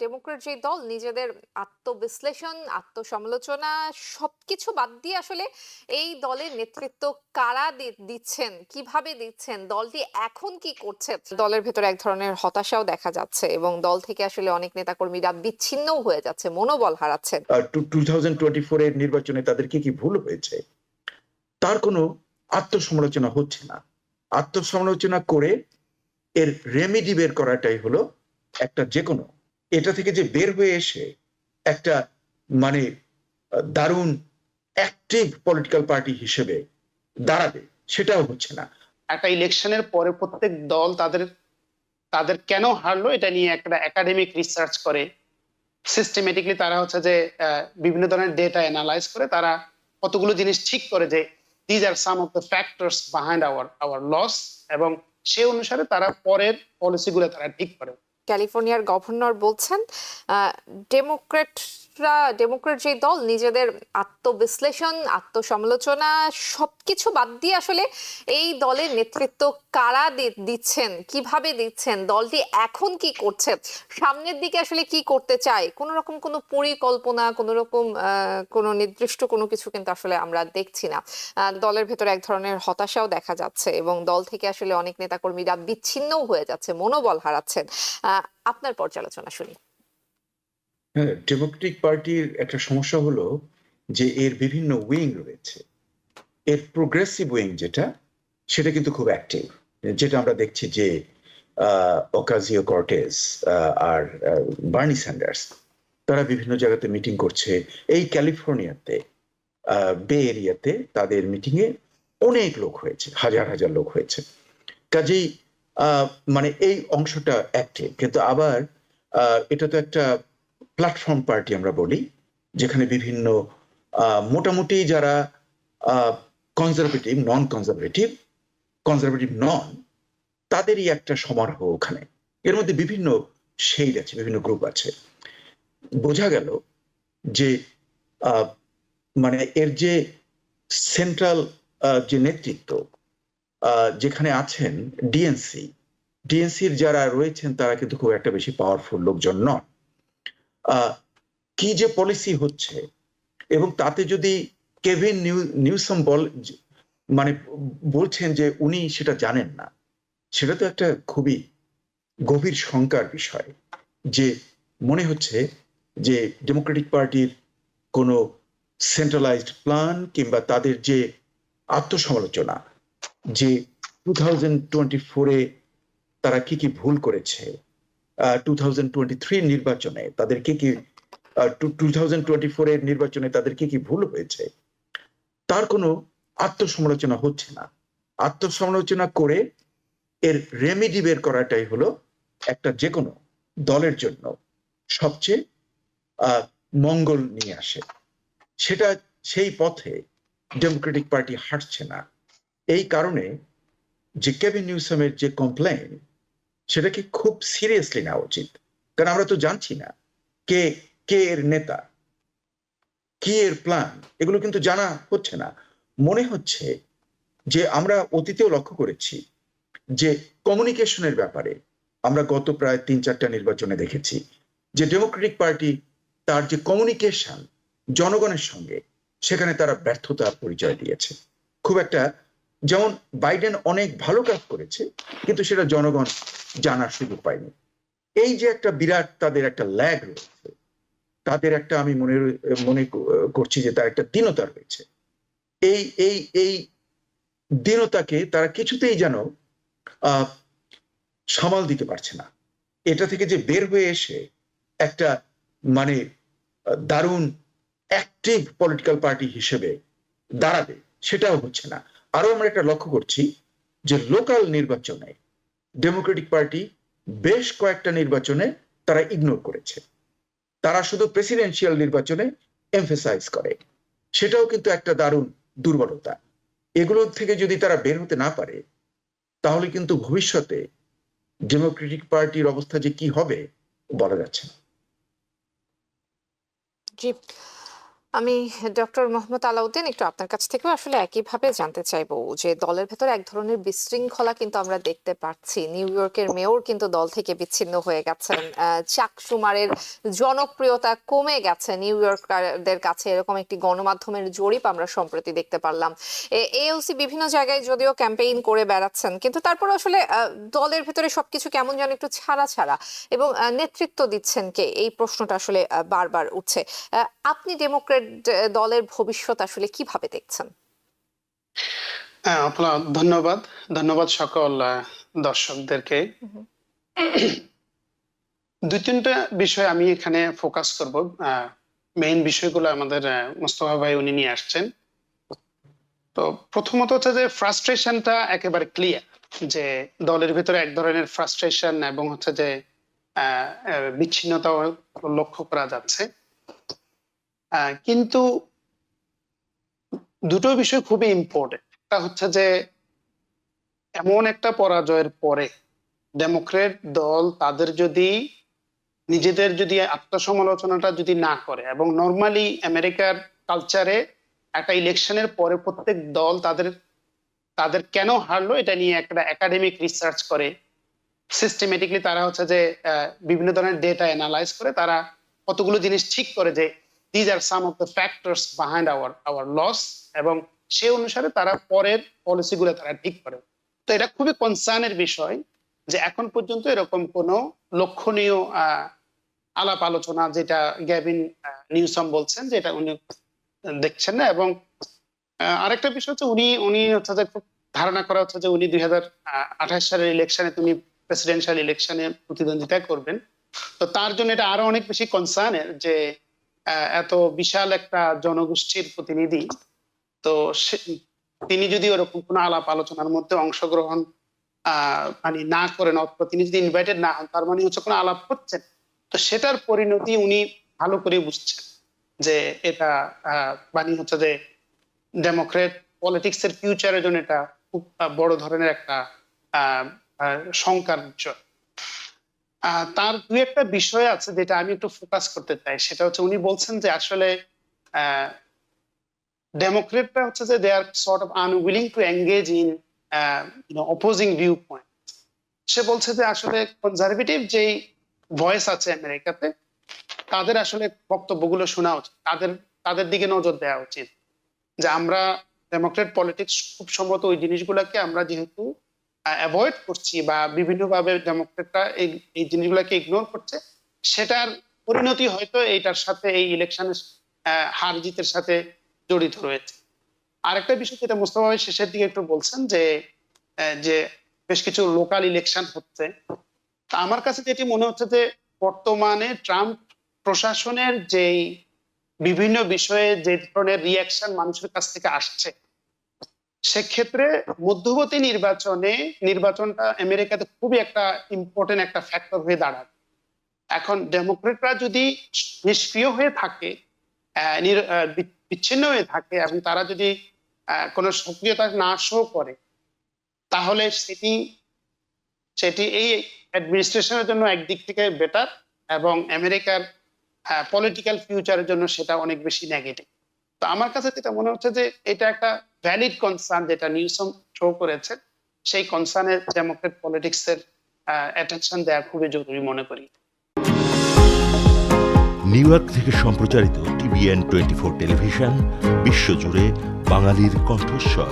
Democrat যে দল নিজেদের আত্মবিশ্লেষণ, আত্মসমালোচনা সবকিছু বাদ দিয়ে আসলে এই দলের নেতৃত্ব কারা দিচ্ছেন, কিভাবে দিচ্ছেন, দলটি এখন কি করছে, দলের ভেতরে এক ধরনের হতাশাও দেখা যাচ্ছে এবং দল থেকে আসলে অনেক নেতাকর্মীরা বিচ্ছিন্নও হয়ে যাচ্ছে, মনোবল হারাচ্ছেন। 2024 এর নির্বাচনে তাদের কি ভুল হয়েছে তার কোনো আত্মসমালোচনা হচ্ছে না। আত্মসমালোচনা করে এর রেমেডি বের করাটাই হলো একটা যে কোনো এটা থেকে যে বের হয়ে এসে একটা মানে দারুণ অ্যাক্টিভ পলিটিক্যাল পার্টি হিসেবে দাঁড়াবে সেটাও হচ্ছে না। একটা ইলেকশনের পরে প্রত্যেক দল তাদের তাদের কেন হারলো এটা নিয়ে একটা একাডেমিক রিসার্চ করে সিস্টেমেটিকলি তারা হচ্ছে যে বিভিন্ন ধরনের ডেটা অ্যানালাইজ করে তারা কতগুলো জিনিস ঠিক করে যে these are some of the factors behind our loss, এবং সে অনুসারে তারা পরের পলিসিগুলো তারা ঠিক করে। ক্যালিফোর্নিয়ার গভর্নর বলছেন ডেমোক্রেট যে দল নিজেদের আত্মবিশ্লেষণ, আত্মসমালোচনা সবকিছু বাদ দিয়ে আসলে এই দলের নেতৃত্ব কারা দিচ্ছেন, কিভাবে দিচ্ছেন, দলটি এখন কি করছে, সামনের দিকে আসলে কি করতে চায়, কোন রকম কোনো পরিকল্পনা, কোন রকম কোনো নির্দিষ্ট কোনো কিছু কিন্তু আসলে আমরা দেখছি না। দলের ভেতরে এক ধরনের হতাশাও দেখা যাচ্ছে এবং দল থেকে আসলে অনেক নেতাকর্মীরা বিচ্ছিন্নও হয়ে যাচ্ছে, মনোবল হারাচ্ছেন। আপনার পর্যালোচনা শুনি। হ্যাঁ, ডেমোক্রেটিক পার্টির একটা সমস্যা হলো যে এর বিভিন্ন উইং রয়েছে। এর প্রোগ্রেসিভ উইং যেটা সেটা কিন্তু খুব অ্যাক্টিভ, যেটা আমরা দেখছি যে ওকাজিও কর্টেজ আর বার্নি স্যান্ডার্স তারা বিভিন্ন জায়গাতে মিটিং করছে। এই ক্যালিফোর্নিয়াতে বে এরিয়াতে তাদের মিটিংয়ে অনেক লোক হয়েছে, হাজার হাজার লোক হয়েছে। কাজেই মানে এই অংশটা অ্যাক্টিভ, কিন্তু আবার এটা তো একটা প্ল্যাটফর্ম পার্টি আমরা বলি, যেখানে বিভিন্ন মোটামুটি যারা কনজারভেটিভ, নন কনজারভেটিভ, কনজারভেটিভ নন, তাদেরই একটা সমারোহ ওখানে। এর মধ্যে বিভিন্ন শেড আছে, বিভিন্ন গ্রুপ আছে। বোঝা গেল যে মানে এর যে সেন্ট্রাল যে নেতৃত্ব যেখানে আছেন ডিএনসির যারা রয়েছেন তারা কিন্তু খুব একটা বেশি পাওয়ারফুল লোকজন নন। কি যে পলিসি হচ্ছে, এবং তাতে যদি কেভিন নিউসাম মানে বলছেন যে উনি সেটা জানেন না, সেটা তো একটা খুবই গভীর শঙ্কার বিষয়। যে মনে হচ্ছে যে ডেমোক্রেটিক পার্টির কোনো সেন্ট্রালাইজড প্ল্যান কিংবা তাদের যে আত্মসমালোচনা, যে 2024-এ তারা কি ভুল করেছে, 2023 নির্বাচনে তাদের কি 2024 এর নির্বাচনে তাদের কি ভুল হয়েছে তার কোনো আত্মসমালোচনা হচ্ছে না। আত্মসমালোচনা করে এর রেমেডি বের করাটাই হলো একটা যে কোনো দলের জন্য সবচেয়ে মঙ্গল নিয়ে আসে। সেটা সেই পথে ডেমোক্রেটিক পার্টি হাঁটছে না। এই কারণে যে কেভিন নিউসামের যে কমপ্লেইন, সেটাকে খুব সিরিয়াসলি নেওয়া উচিত। কারণ আমরা তো জানছি না কে কে এর নেতা, কি এর প্ল্যান, এগুলো কিন্তু জানা হচ্ছে না। মনে হচ্ছে যে আমরা অতীতেও লক্ষ্য করেছি যে কমিউনিকেশনের ব্যাপারে আমরা গত প্রায় 3-4টা নির্বাচনে দেখেছি যে ডেমোক্রেটিক পার্টি তার যে কমিউনিকেশন জনগণের সঙ্গে, সেখানে তারা ব্যর্থতার পরিচয় দিয়েছে। খুব একটা, যেমন বাইডেন অনেক ভালো কাজ করেছে কিন্তু সেটা জনগণ জানার সুযোগ পায়নি। এই যে একটা বিরাট তাদের একটা ল্যাগ রয়েছে, তাদের একটা, আমি মনে করছি যে তার একটা দীনতা রয়েছে। এই এই এই দীনতাকে তারা কিছুতেই যেন সামাল দিতে পারছে না। এটা থেকে যে বের হয়ে এসে একটা মানে দারুণ অ্যাক্টিভ পলিটিক্যাল পার্টি হিসেবে দাঁড়াবে সেটাও হচ্ছে না। আরো আমরা একটা লক্ষ্য করছি যে লোকাল নির্বাচনে ডেমোক্রেটিক পার্টি বেশ কয়েকটা নির্বাচনে তারা ইগনোর করেছে। তারা শুধু প্রেসিডেন্সিয়াল নির্বাচনে এমফেসাইজ করে, সেটাও কিন্তু একটা দারুণ দুর্বলতা। এগুলো থেকে যদি তারা বের হতে না পারে, তাহলে কিন্তু ভবিষ্যতে ডেমোক্রেটিক পার্টির অবস্থা যে কি হবে বলা যাচ্ছে না। জি, আমি ডক্টর মোহাম্মদ আলাউদ্দিন একটু আপনার কাছ থেকেও আসলে একইভাবে জানতে চাইবো যে দলের ভেতরে এক ধরনের বিশৃঙ্খলা কিন্তু আমরা দেখতে পাচ্ছি। নিউ ইয়র্কের মেয়র কিন্তু দল থেকে বিচ্ছিন্ন হয়ে গেছেন। চাক শুমারের জনপ্রিয়তা কমে গেছে নিউ ইয়র্কারদের কাছে, এরকম একটি গণমাধ্যমের জরিপ আমরা সম্প্রতি দেখতে পারলাম। এএলসি বিভিন্ন জায়গায় যদিও ক্যাম্পেইন করে বেড়াচ্ছেন, কিন্তু তারপর আসলে দলের ভেতরে সবকিছু কেমন যেন একটু ছাড়া ছাড়া, এবং নেতৃত্ব দিচ্ছেন কে, এই প্রশ্নটা আসলে বারবার উঠছে। আপনি ডেমোক্রেট দলের ভবিষ্যৎ আসলে কিভাবে দেখছেন? ধন্যবাদ সকল দর্শকদেরকে। দুই তিনটা বিষয় আমি এখানে ফোকাস করব। মেইন বিষয়গুলো আমাদের মোস্তফা ভাই উনি নিয়ে আসছেন। তো প্রথমত হচ্ছে যে ফ্রাস্ট্রেশনটা একেবারে ক্লিয়ার, যে দলের ভিতরে এক ধরনের ফ্রাস্ট্রেশন এবং হচ্ছে যে বিচ্ছিন্নতাও লক্ষ্য করা যাচ্ছে। কিন্তু দুটো বিষয় খুবই ইম্পর্টেন্ট। একটা হচ্ছে যে এমন একটা পরাজয়ের পরে ডেমোক্রেট দল তাদের নিজেদের যদি আত্মসমালোচনাটা যদি না করে, এবং নর্মালি আমেরিকার কালচারে একটা ইলেকশনের পরে প্রত্যেক দল তাদের কেন হারলো এটা নিয়ে একটা একাডেমিক রিসার্চ করে, সিস্টেমেটিকলি তারা হচ্ছে যে বিভিন্ন ধরনের ডেটা অ্যানালাইজ করে তারা কতগুলো জিনিস ঠিক করে যে these are some of the factors behind our loss, এবং সে অনুসারে তারা পরের পলিসিগুলো তারা ঠিক করে। তো এটা খুবই কনসার্নের বিষয় যে এখন পর্যন্ত এরকম কোনো লক্ষণীয় আলাপ আলোচনা, যেটা গ্যাভিন নিউসাম বলছেন যে এটা উনি দেখছেন না। এবং আরেকটা বিষয় হচ্ছে উনি হচ্ছে যে খুব ধারণা করা হচ্ছে যে উনি 2028 সালের ইলেকশনে তিনি প্রেসিডেন্সিয়াল ইলেকশনে প্রতিদ্বন্দ্বিতা করবেন। তো তার জন্য এটা আরো অনেক বেশি কনসার্নের যে এত বিশাল একটা জনগোষ্ঠীর প্রতিনিধি, তো তিনি যদি ওরকম কোনো আলাপ আলোচনার মধ্যে অংশগ্রহণ মানে না করেন, অথবা তিনি যদি ইনভাইটেড না হন, তার মানে হচ্ছে কোনো আলাপ হচ্ছে, তো সেটার পরিণতি উনি ভালো করে বুঝছেন যে এটা মানে হচ্ছে যে ডেমোক্রেট পলিটিক্স এর ফিউচারের জন্য এটা খুব বড় ধরনের একটা শঙ্কার বিষয়। তার দুই একটা বিষয় আছে যেটা আমি একটু ফোকাস করতে চাই। সেটা হচ্ছে উনি বলছেন যে আসলে ডেমোক্রেটরা হচ্ছে যে they are sort of unwilling to engage in opposing viewpoint. সে বলছে যে আসলে কনজারভেটিভ যেই ভয়েস আছে আমেরিকাতে, তাদের আসলে বক্তব্যগুলো শোনা উচিত, তাদের দিকে নজর দেওয়া উচিত। যে আমরা ডেমোক্রেট পলিটিক্স খুব সম্ভবত ওই জিনিসগুলোকে আমরা যেহেতু অ্যাভয়েড করছি বা বিভিন্নভাবে ডেমোক্রেটরা এই জিনিসগুলোকে ইগনোর করছে, সেটার পরিণতি হয়তো এইটার সাথে, এই ইলেকশনের হার জিতের সাথে জড়িত রয়েছে। আরেকটা বিষয় যেটা মোস্তফা ভাই শেষের দিকে একটু বলছেন যে বেশ কিছু লোকাল ইলেকশন হচ্ছে, তা আমার কাছে যেটি মনে হচ্ছে যে বর্তমানে ট্রাম্প প্রশাসনের যেই বিভিন্ন বিষয়ে যে ধরনের রিয়াকশন মানুষের কাছ থেকে আসছে, সেক্ষেত্রে মধ্যবর্তী নির্বাচনটা আমেরিকাতে খুবই একটা ইম্পর্টেন্ট একটা ফ্যাক্টর হয়ে দাঁড়াবে। এখন ডেমোক্রেটরা যদি নিষ্ক্রিয় হয়ে থাকে, বিচ্ছিন্ন হয়ে থাকে, এবং তারা যদি কোনো সক্রিয়তা না শো করে, তাহলে সেটি এই অ্যাডমিনিস্ট্রেশনের জন্য একদিক থেকে বেটার, এবং আমেরিকার পলিটিক্যাল ফিউচারের জন্য সেটা অনেক বেশি নেগেটিভ। তো আমার কাছে যেটা মনে হচ্ছে যে এটা একটা ভ্যালিড কনসার্ন যেটা নিউসাম শো করেছে, সেই কনসার্নে ডেমোক্রেট পলিটিক্স এর অ্যাটেনশন দেওয়া খুবই জরুরি মনে করি। নিউ ইয়র্ক থেকে সম্প্রচারিত TVN 24 টেলিভিশন বিশ্বজুড়ে বাঙালির কণ্ঠস্বর।